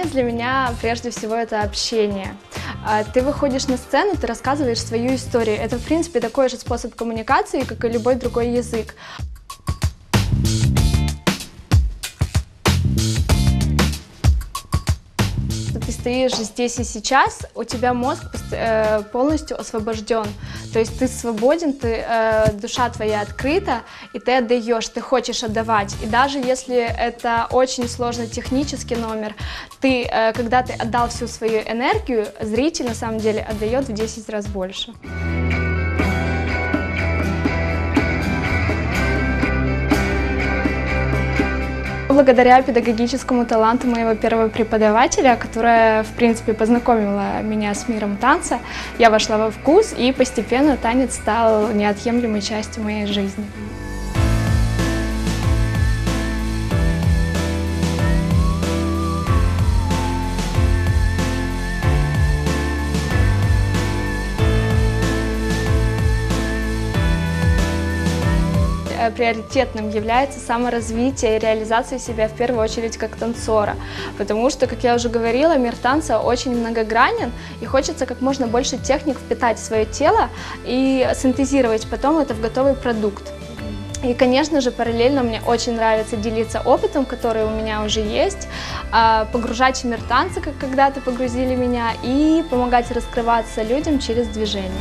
Танец для меня прежде всего это общение. Ты выходишь на сцену, ты рассказываешь свою историю. Это, в принципе, такой же способ коммуникации, как и любой другой язык. Ты стоишь здесь и сейчас, у тебя мозг полностью освобожден. То есть ты свободен, душа твоя открыта, и ты отдаешь, ты хочешь отдавать. И даже если это очень сложный технический номер, когда ты отдал всю свою энергию, зритель на самом деле отдает в 10 раз больше. Благодаря педагогическому таланту моего первого преподавателя, которая, в принципе, познакомила меня с миром танца, я вошла во вкус, и постепенно танец стал неотъемлемой частью моей жизни. Приоритетным является саморазвитие и реализация себя в первую очередь как танцора, потому что, как я уже говорила, мир танца очень многогранен, и хочется как можно больше техник впитать в свое тело и синтезировать потом это в готовый продукт. И, конечно же, параллельно мне очень нравится делиться опытом, который у меня уже есть, погружать в мир танца, как когда-то погрузили меня, и помогать раскрываться людям через движение.